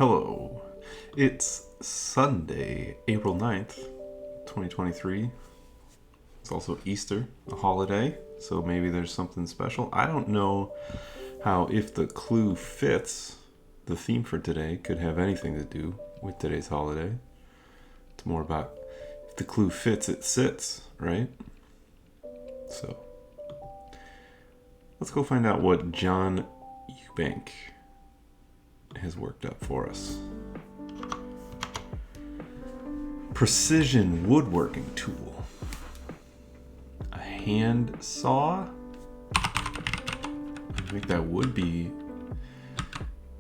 Hello. It's Sunday, April 9th, 2023. It's also Easter, a holiday, so maybe there's something special. I don't know how, if the clue fits, the theme for today could have anything to do with today's holiday. It's more about if the clue fits, it sits, right? So, let's go find out what John Eubank has worked up for us. Precision woodworking tool. A hand saw. I think that would be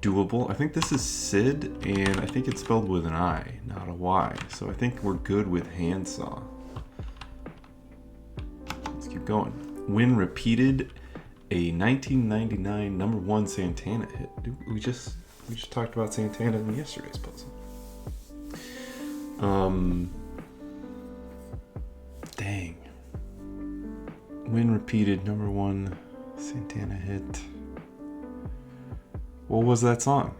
doable. I think this is Sid, and I think it's spelled with an I, not a Y. So I think we're good with hand saw. Let's keep going. When repeated, a 1999 #1 Santana hit. We just talked about Santana in yesterday's puzzle. Dang. When repeated, #1 Santana hit. What was that song?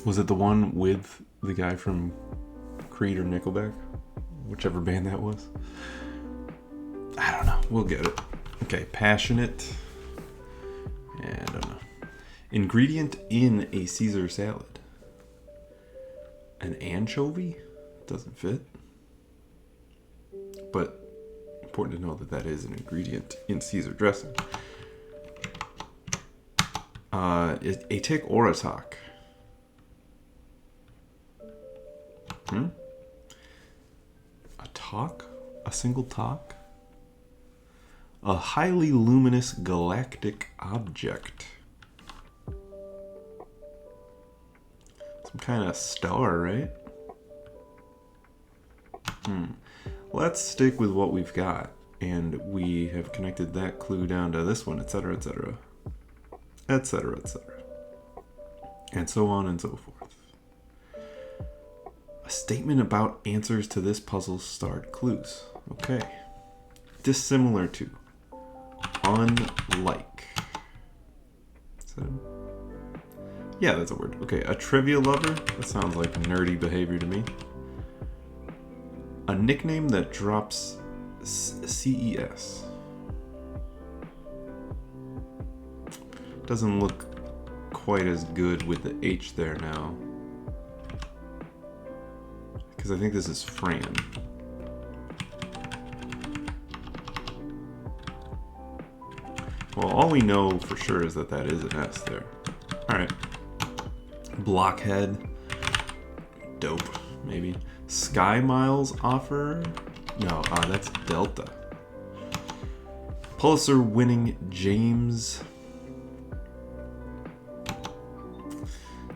Was it the one with the guy from Creed or Nickelback? Whichever band that was. I don't know. We'll get it. Okay, passionate. And I don't know. Ingredient in a Caesar salad. An anchovy? Doesn't fit. But important to know that that is an ingredient in Caesar dressing. A tick or a talk? A talk? A single talk? A highly luminous galactic object. Some kind of star, right? Let's stick with what we've got. And we have connected that clue down to this one, etc., etc., etc., etc. And so on and so forth. A statement about answers to this puzzle starred clues. Okay. Dissimilar to. Unlike. Is that Yeah, that's a word. Okay, a trivia lover? That sounds like nerdy behavior to me. A nickname that drops CES. Doesn't look quite as good with the H there now. Because I think this is Fran. Well, all we know for sure is that that is an S there. Alright. Blockhead. Dope, maybe. Sky Miles offer? No, that's Delta. Pulitzer winning James.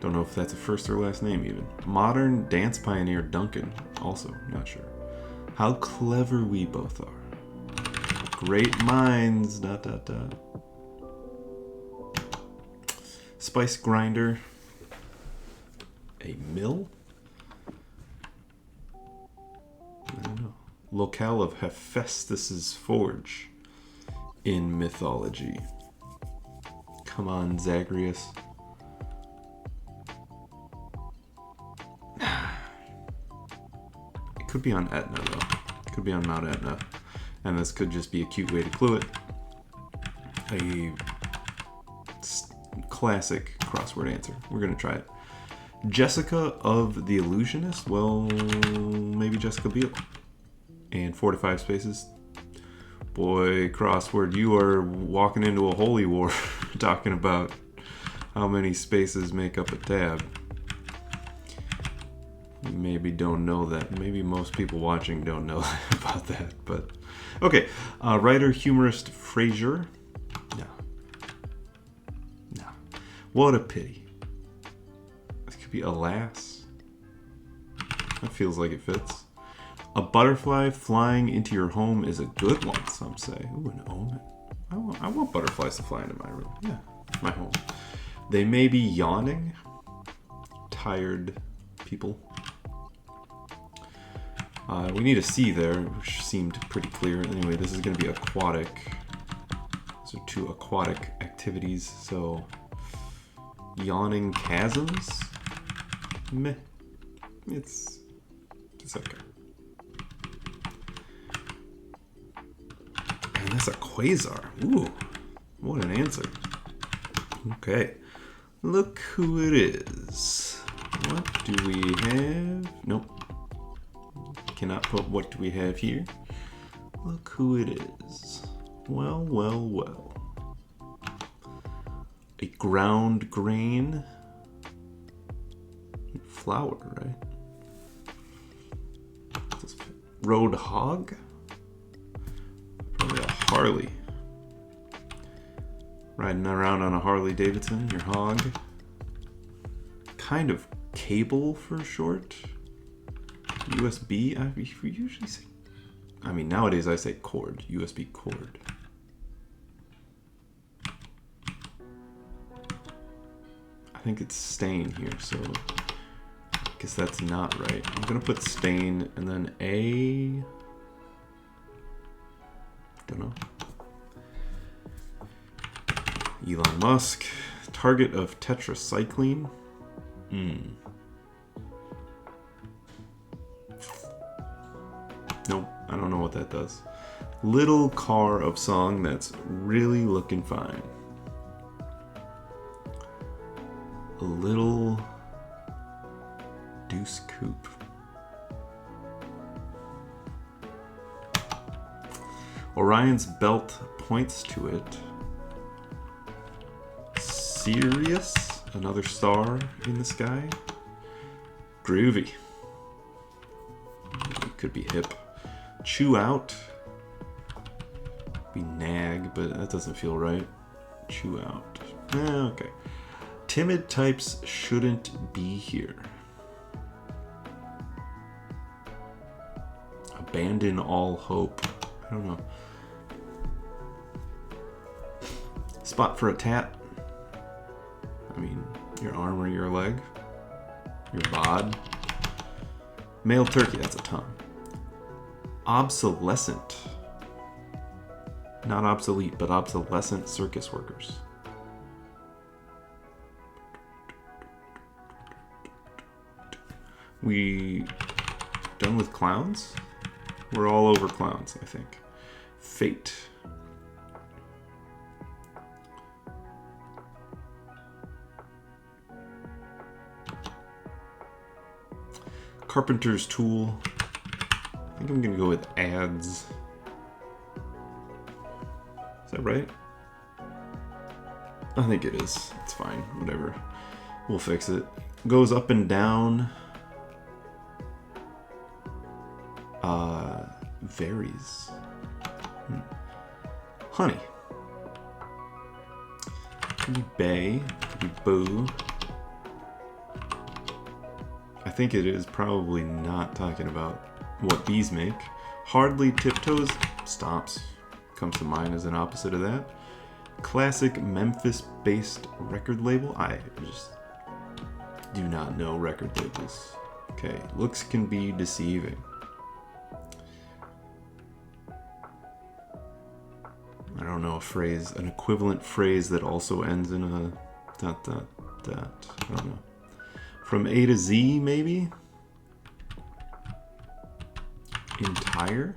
Don't know if that's a first or last name even. Modern dance pioneer Duncan. Also, not sure. How clever we both are. Great minds. ... Spice grinder. A mill? I don't know. Locale of Hephaestus's forge in mythology. Come on, Zagreus. It could be on Etna, though. It could be on Mount Etna. And this could just be a cute way to clue it. A classic crossword answer. We're going to try it. Jessica of the Illusionist? Well, maybe Jessica Biel. And 4 to 5 spaces. Boy, crossword, you are walking into a holy war talking about how many spaces make up a tab. You maybe don't know that. Maybe most people watching don't know about that. But okay, writer, humorist Frasier. No. What a pity. This could be Alas. That feels like it fits. A butterfly flying into your home is a good one, some say. Ooh, an omen. I want butterflies to fly into my room. Yeah, my home. They may be yawning. Tired people. We need a C there, which seemed pretty clear. Anyway, this is going to be aquatic. Those are 2 aquatic activities, so Yawning chasms? Meh. It's okay. And that's a quasar. Ooh, what an answer. Okay, look who it is. What do we have? Nope. Cannot put what do we have here. Look who it is. Well, well, well. A ground grain flower, right? Road hog? Probably a Harley. Riding around on a Harley Davidson, your hog. Kind of cable for short. USB, we usually say, I mean, nowadays I say cord, USB cord. I think it's stain here, so I guess that's not right. I'm gonna put stain and then a, don't know. Elon Musk, target of tetracycline. Nope, I don't know what that does. Little car of song that's really looking fine. A little deuce coupe. Orion's belt points to it. Sirius, another star in the sky. Groovy. It could be hip. Chew out. Be nag, but that doesn't feel right. Chew out. Okay. Timid types shouldn't be here. Abandon all hope. I don't know. Spot for a tat. I mean, your arm or your leg. Your bod. Male turkey, that's a tongue. Obsolescent. Not obsolete, but obsolescent circus workers. We done with clowns? We're all over clowns, I think. Fate. Carpenter's tool. I think I'm gonna go with ads. Is that right? I think it is. It's fine. Whatever. We'll fix it. Goes up and down. Varies. Honey. Could be bay. Could be boo. I think it is probably not talking about what bees make. Hardly tiptoes. Stomps. Comes to mind as an opposite of that. Classic Memphis-based record label. I just do not know record labels. Okay, looks can be deceiving. I don't know a phrase, an equivalent phrase that also ends in a dot dot dot. I don't know. From A to Z, maybe? Entire?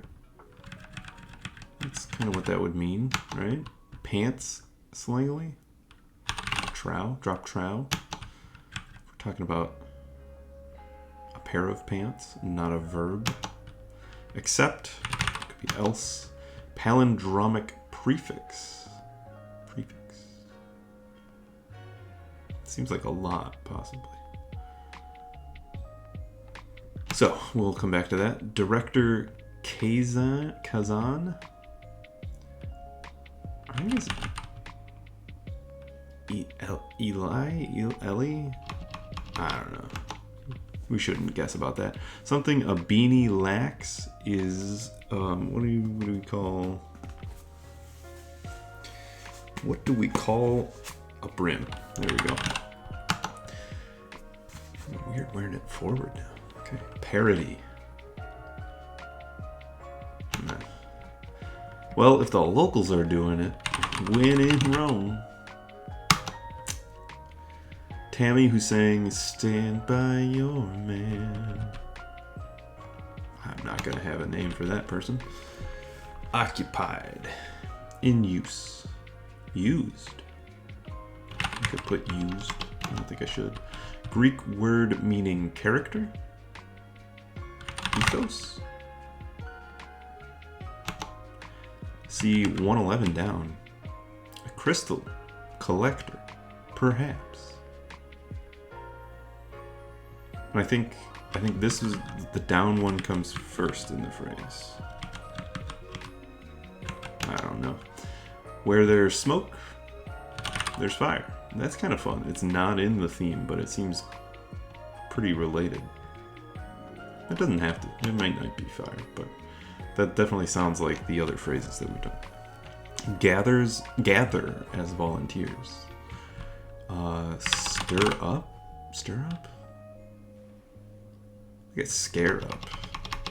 That's kind of what that would mean, right? Pants, slangily. Trow, drop trow. We're talking about a pair of pants, not a verb. Except, could be else. Palindromic prefix. Prefix. Seems like a lot, possibly. So, we'll come back to that. Director Kazan. I think it's Ellie? I don't know. We shouldn't guess about that. Something a beanie lacks is, what do we call... What do we call a brim? There we go. Weird wearing it forward now. Okay. Parody. Well, if the locals are doing it, when in Rome. Tammy, who sang Stand By Your Man. I'm not going to have a name for that person. Occupied. In use. Used. I could put used. I don't think I should. Greek word meaning character. Ethos. See 111 down. A crystal collector. Perhaps. And I think this is the down one comes first in the phrase. I don't know. Where there's smoke, there's fire. And that's kind of fun. It's not in the theme, but it seems pretty related. It doesn't have to. It might not be fire, but that definitely sounds like the other phrases that we've done. Gather as volunteers. Stir up? Stir up? I guess scare up.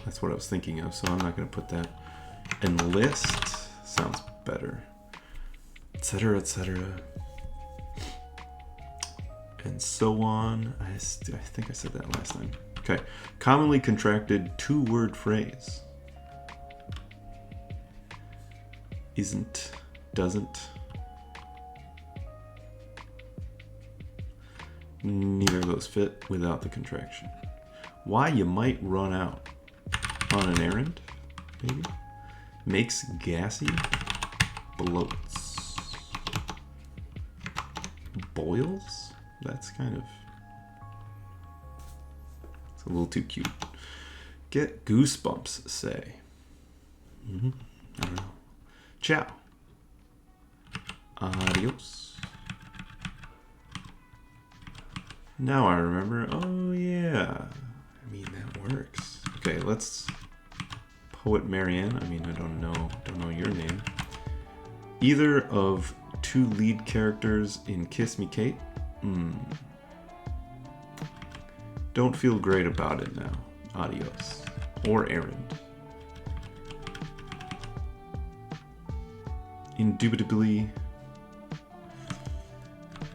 That's what I was thinking of, so I'm not going to put that. Enlist sounds better. Etc., etc. And so on. I think I said that last time. Okay. Commonly contracted two-word phrase. Isn't, doesn't. Neither of those fit without the contraction. Why you might run out. On an errand, maybe? Makes gassy. Bloats. Boils? That's kind of... It's a little too cute. Get goosebumps, say. I don't know. Ciao. Adios. Now I remember. Oh, yeah. I mean, that works. Okay, let's... Poet Marianne. I mean, I don't know your name. Either of two lead characters in Kiss Me Kate? Don't feel great about it now. Adios. Or errand. Indubitably.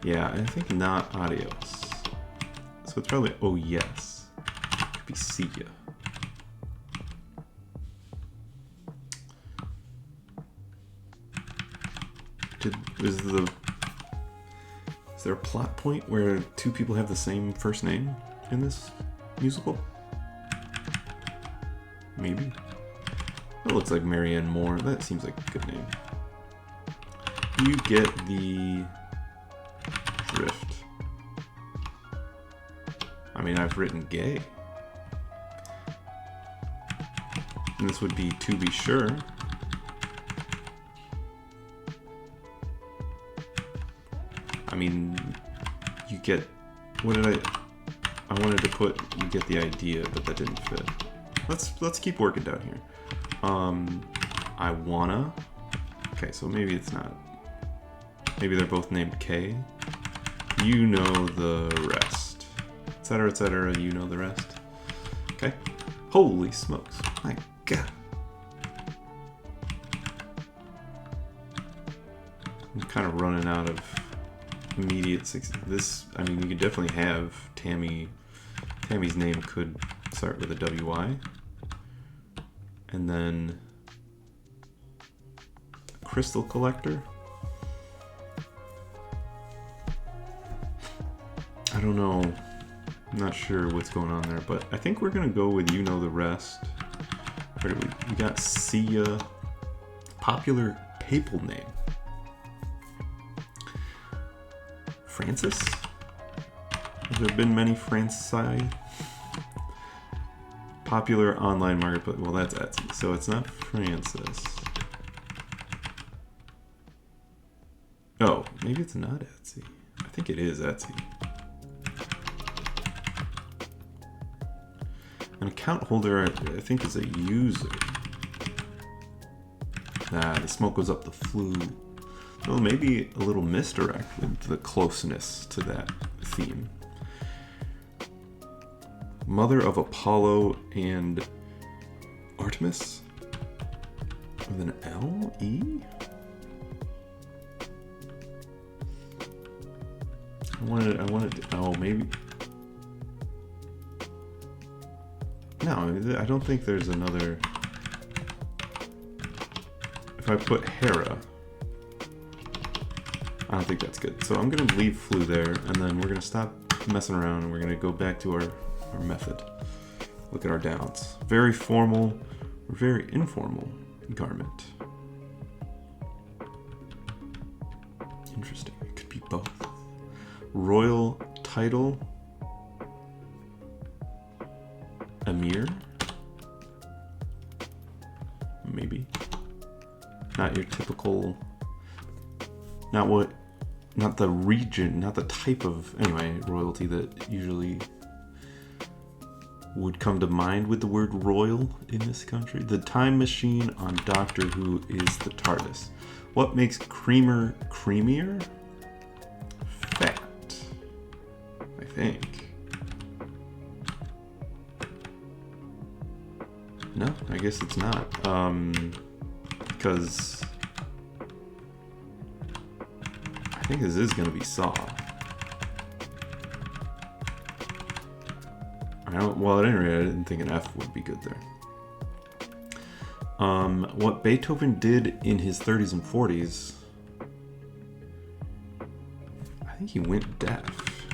Yeah, I think not adios. So it's probably oh yes. Could be see ya. Is there a plot point where two people have the same first name in this musical? Maybe. It looks like Marianne Moore. That seems like a good name. You get the drift. I mean, I've written gay. And this would be to be sure. I mean, you get... What did I wanted to put you get the idea, but that didn't fit. Let's keep working down here. I wanna... Okay, so maybe it's not... Maybe they're both named K. You know the rest. Etc., etc., you know the rest. Okay. Holy smokes. My God. I'm kind of running out of immediate success. This, I mean, you could definitely have Tammy. Tammy's name could start with a WY. And then Crystal Collector. I don't know. I'm not sure what's going on there, but I think we're gonna go with you know the rest. Where do we got Sia. Popular papal name. Francis? Have there been many Francis? Popular online marketplace. Well, that's Etsy, so it's not Francis. Oh, maybe it's not Etsy. I think it is Etsy. An account holder, I think, is a user. Nah, the smoke goes up the flue. Well, maybe a little misdirect with the closeness to that theme. Mother of Apollo and Artemis? With an L-E? I wanted, oh, maybe. No, I don't think there's another. If I put Hera, I don't think that's good. So I'm gonna leave flu there, and then we're gonna stop messing around, and we're gonna go back to our method. Look at our downs. Very formal, or very informal garment. Interesting. It could be both. Royal title. Emir? Maybe. Not your typical. Not the region, not the type of, anyway, royalty that usually would come to mind with the word royal in this country. The time machine on Doctor Who is the TARDIS. What makes creamer creamier? Fat, I think. No, I guess it's not. Because I think this is going to be Saw. Well, at any rate, I didn't think an F would be good there. What Beethoven did in his 30s and 40s, I think he went deaf.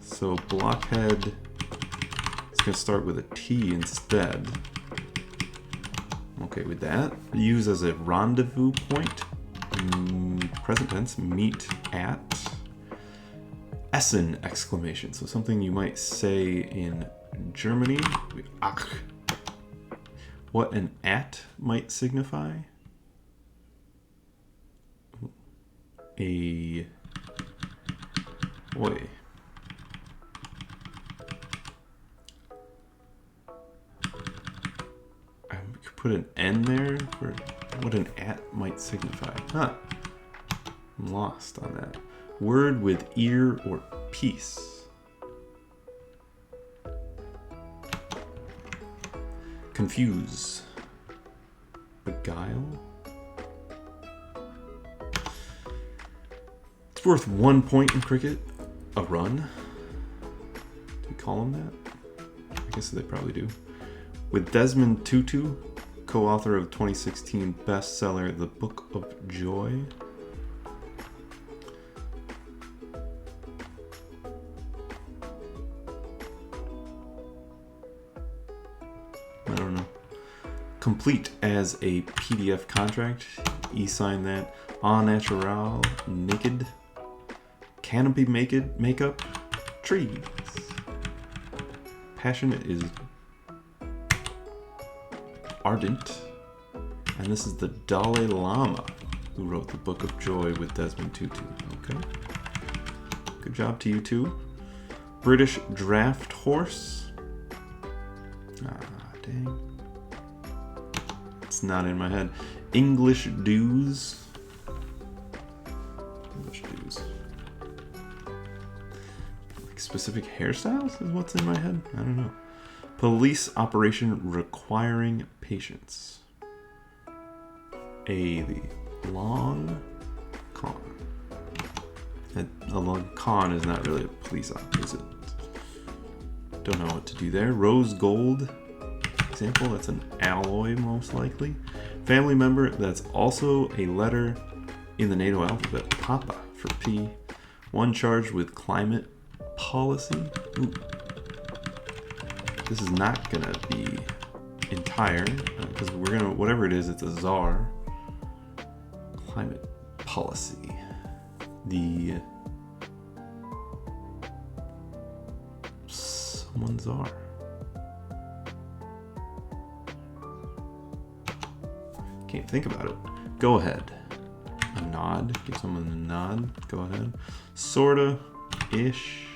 So blockhead is going to start with a T instead. Okay with that. Use as a rendezvous point. Present tense, meet at. Essen exclamation. So something you might say in Germany. Ach. What an at might signify. A. Oi. I could put an N there for what an at might signify. Huh. I'm lost on that. Word with ear or piece. Confuse. Beguile. It's worth 1 point in cricket. A run. Do we call them that? I guess they probably do. With Desmond Tutu, co-author of 2016 bestseller The Book of Joy. I don't know. Complete as a PDF contract. E-sign that. En natural, naked. Canopy makeup. Trees. Passion is ardent. And this is the Dalai Lama who wrote The Book of Joy with Desmond Tutu. Okay. Good job to you two. British draft horse. Dang. It's not in my head. English dues. English dues. Like specific hairstyles is what's in my head? I don't know. Police operation requiring patience. The long con. A long con is not really a police op, is it? Don't know what to do there. Rose gold. Example, that's an alloy most likely. Family member, that's also a letter in the NATO alphabet. Papa for P. One charged with climate policy. Ooh. This is not gonna be entire because we're gonna, whatever it is, it's a czar. Climate policy. Someone czar. Can't think about it. Go ahead. A nod. Give someone a nod. Go ahead. Sorta. Ish.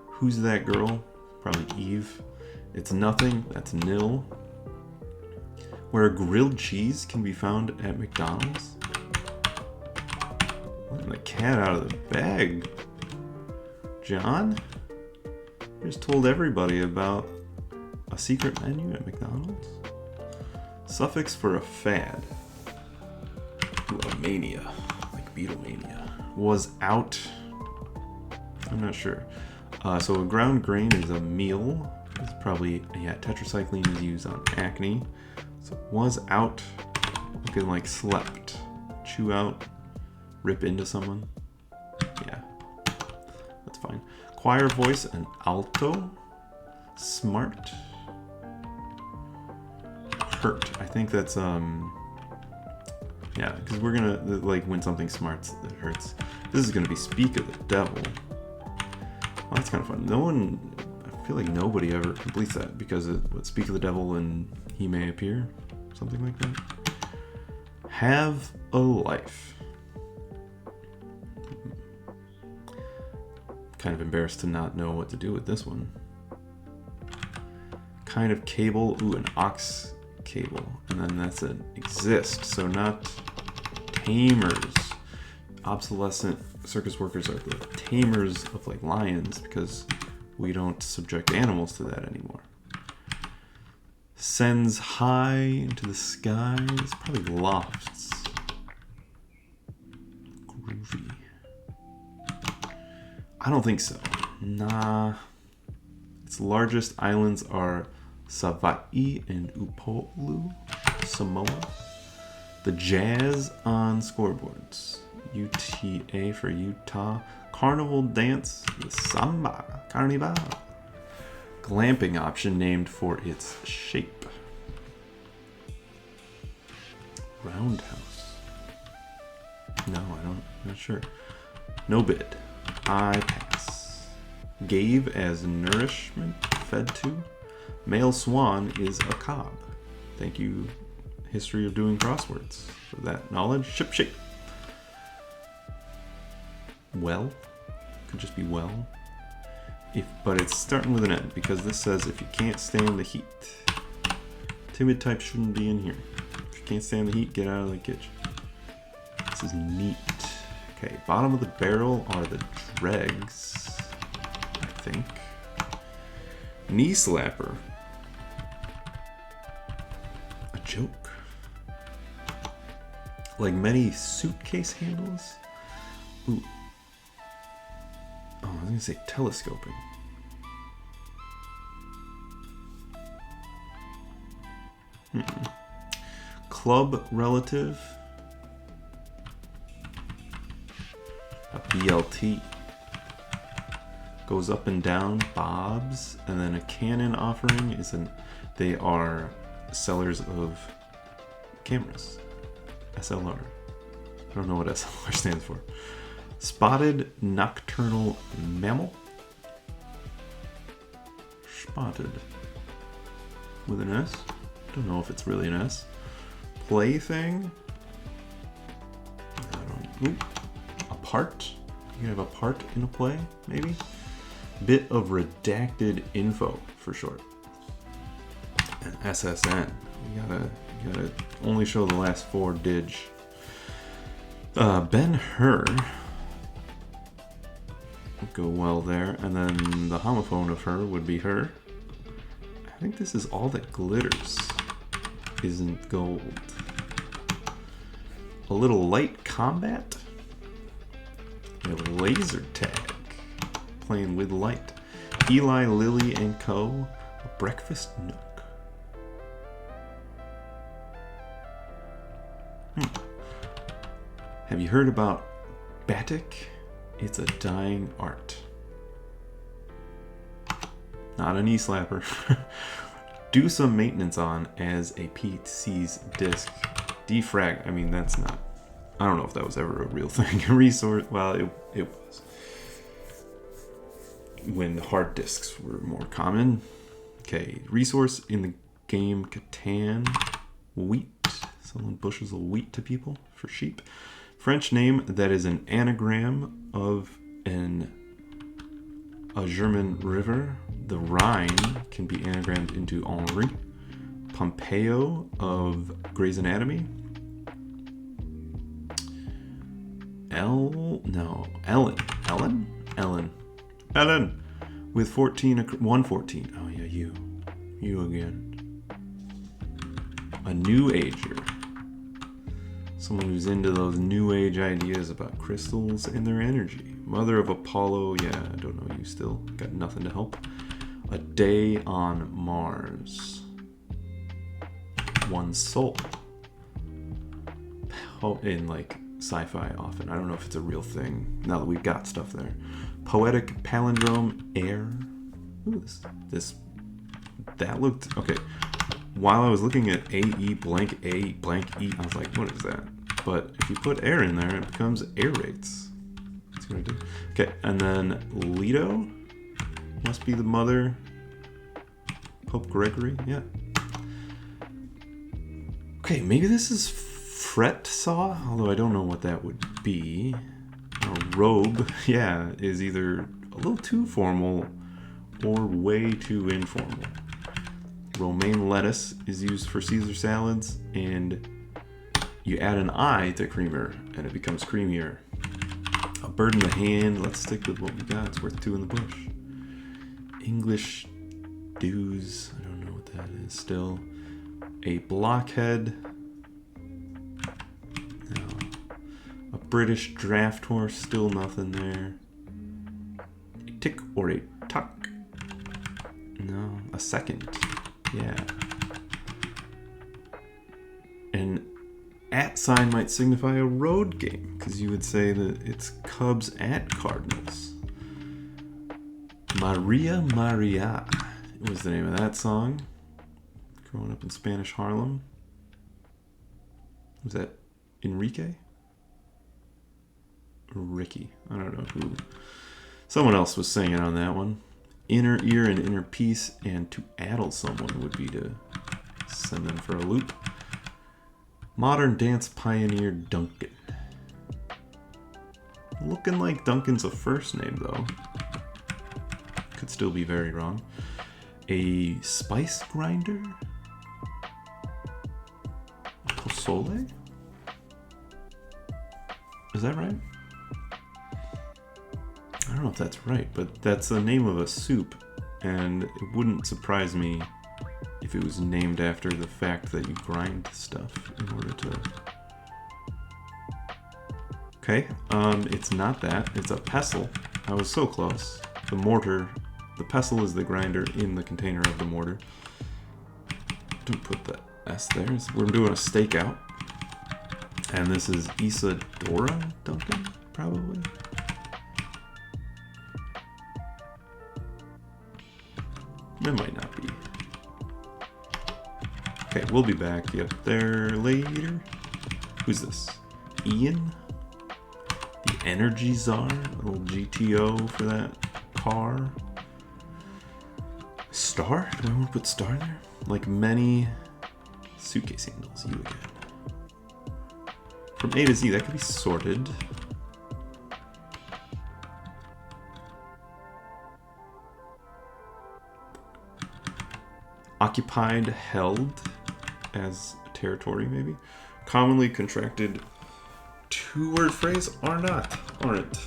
Who's that girl? Probably Eve. It's nothing. That's nil. Where grilled cheese can be found at McDonald's. Letting the cat out of the bag. John? You just told everybody about a secret menu at McDonald's. Suffix for a fad. Ooh, a mania, like Beatlemania. Was out I'm not sure. So a ground grain is a meal. It's probably, yeah, tetracycline is used on acne. So was out, looking like slept. Chew out, rip into someone. Yeah, that's fine. Choir voice, an alto. Smart. Hurt. I think that's, yeah, because we're gonna, like, when something smarts, it hurts. This is gonna be speak of the devil. Well, that's kind of fun. No one, I feel like nobody ever completes that because it would speak of the devil and he may appear. Something like that. Have a life. Kind of embarrassed to not know what to do with this one. Kind of cable. Ooh, an aux cable. And then that's an exist. So not tamers. Obsolescent circus workers are the tamers of like lions because we don't subject animals to that anymore. Sends high into the skies. Probably lofts. Groovy. I don't think so. Nah. Its largest islands are Savaii and Upolu, Samoa. The jazz on scoreboards. UTA for Utah. Carnival dance, the Samba Carnival. Glamping option named for its shape. Roundhouse. No, I'm not sure. No bid. I pass. Gave as nourishment, fed to. Male swan is a cob. Thank you, History of Doing Crosswords, for that knowledge. Ship shape. Well. Could just be well. But it's starting with an N because this says if you can't stand the heat. Timid type shouldn't be in here. If you can't stand the heat, get out of the kitchen. This is neat. Okay, bottom of the barrel are the dregs, I think. Knee slapper. A joke. Like many suitcase handles. Ooh. Oh, I was gonna say telescoping. Club relative. A BLT. Goes up and down, bobs, and then a cannon offering is they are sellers of cameras. SLR. I don't know what SLR stands for. Spotted nocturnal mammal. Spotted. With an S. Don't know if it's really an S. Plaything. Ooh. A part. You have a part in a play, maybe? Bit of redacted info for short. And SSN. You gotta only show the last 4 dig. Ben-Hur would go well there, and then the homophone of her would be her. I think this is all that glitters. Isn't gold. A little light combat. A laser tag. Playing with light. Eli Lilly and Co. A breakfast nook. Have you heard about batik? It's a dying art. Not a knee slapper. Do some maintenance on as a PC's disk. Defrag. I mean, that's not. I don't know if that was ever a real thing. A resource. Well, it was. When hard disks were more common. Okay. Resource in the game Catan. Wheat. Selling bushels of wheat to people for sheep. French name that is an anagram of a German river. The Rhine can be anagrammed into Henri. Pompeo of Grey's Anatomy. Ellen. With 114. Oh yeah, you again. A new ager. Someone who's into those new age ideas about crystals and their energy. Mother of Apollo. Yeah, I don't know you still. Got nothing to help. A Day on Mars. One Soul. Oh, in like sci-fi often. I don't know if it's a real thing now that we've got stuff there. Poetic Palindrome. Air. Ooh, that looked okay. While I was looking at A blank E, I was like, what is that? But if you put air in there, it becomes air rates. That's what I did. Okay, and then Leto must be the mother. Pope Gregory, yeah. Okay, maybe this is fret saw, although I don't know what that would be. Robe, yeah, is either a little too formal or way too informal. Romaine lettuce is used for Caesar salads, and you add an I to creamer, and it becomes creamier. A bird in the hand, let's stick with what we got. It's worth two in the bush. English dues, I don't know what that is still. A blockhead. No. A British draft horse, still nothing there. A tick or a tuck. No, a second. Yeah. An at sign might signify a road game, because you would say that it's Cubs at Cardinals. Maria Maria was the name of that song. Growing up in Spanish Harlem. Was that Enrique? Or Ricky? I don't know who. Someone else was singing on that one. Inner ear and inner peace, and to addle someone would be to send them for a loop. Modern dance pioneer Duncan. Looking like Duncan's a first name though. Could still be very wrong. A spice grinder? Pozole? Is that right? I don't know if that's right, but that's the name of a soup, and it wouldn't surprise me if it was named after the fact that you grind stuff in order to... Okay, it's not that. It's a pestle. I was so close. The mortar, the pestle is the grinder in the container of the mortar. Don't put the S there. We're doing a stakeout. And this is Isadora Duncan, probably. It might not be. Okay, we'll be back up there later. Who's this? Ian? The Energy Czar? A little GTO for that car. Star? Do I want to put star there? Like many suitcase handles, you again. From A to Z, that could be sorted. Occupied, held as a territory, maybe. Commonly contracted two-word phrase aren't.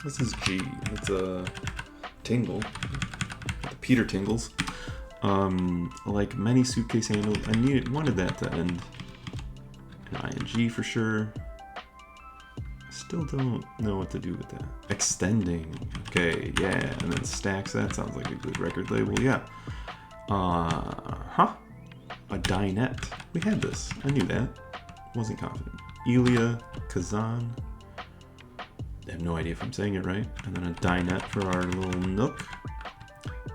This is G. It's a tingle. The Peter tingles. Like many suitcase handles, I wanted that to end in ing for sure. Still don't know what to do with that. Extending. Okay, yeah. And then stacks. That sounds like a good record label. Yeah. A dinette. We had this. I knew that. Wasn't confident. Elia Kazan. I have no idea if I'm saying it right. And then a dinette for our little nook.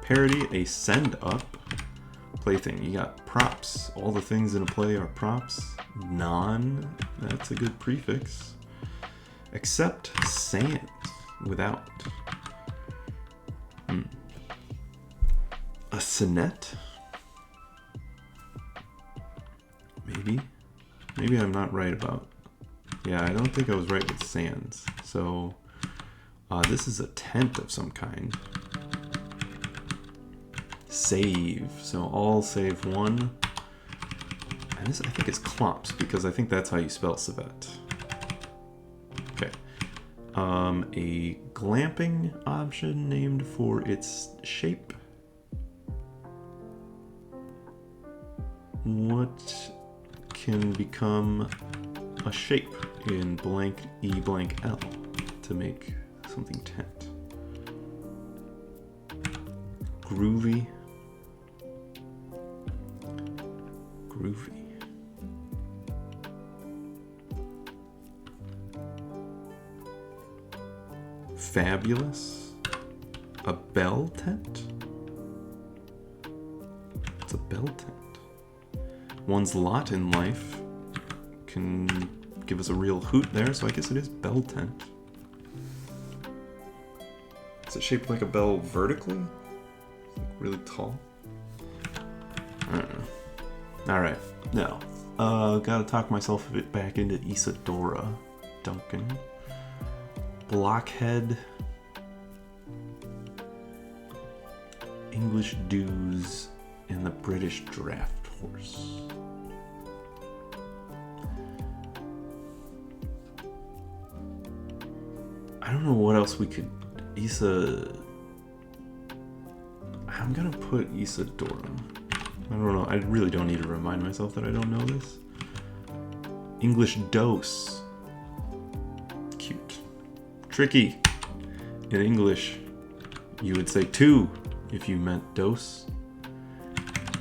Parody. A send up. Plaything. You got props. All the things in a play are props. Non. That's a good prefix. Except sand. Without. A sonnet? Maybe. Maybe I'm not right about... Yeah, I don't think I was right with sands. So, this is a tent of some kind. Save. So all save one. And this, I think, is clomps, because I think that's how you spell civet. Okay. A glamping option named for its shape. What can become a shape in blank E blank L? to make something tent. Groovy. Groovy. Fabulous. A bell tent? It's a bell tent. One's lot in life can give us a real hoot there, so I guess it is bell tent. Is it shaped like a bell vertically? Like really tall? I don't know. Alright, now, gotta talk myself a bit back into Isadora Duncan. Blockhead. English dues and the British draft horse. I don't know what else we could... I'm gonna put Isadora. I don't know. I really don't need to remind myself that I don't know this. English dose. Cute. Tricky. In English, you would say two if you meant dose.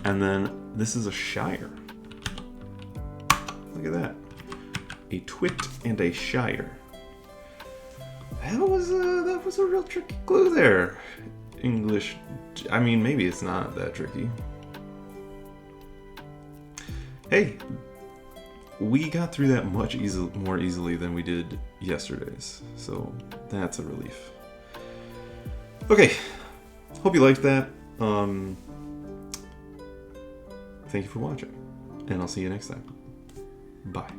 And then this is a shire. Look at that. A twit and a shire. That was a real tricky clue there. English. I mean, maybe it's not that tricky. Hey, we got through that much more easily than we did yesterday's, so that's a relief. Okay, hope you liked that. Thank you for watching, and I'll see you next time. Bye.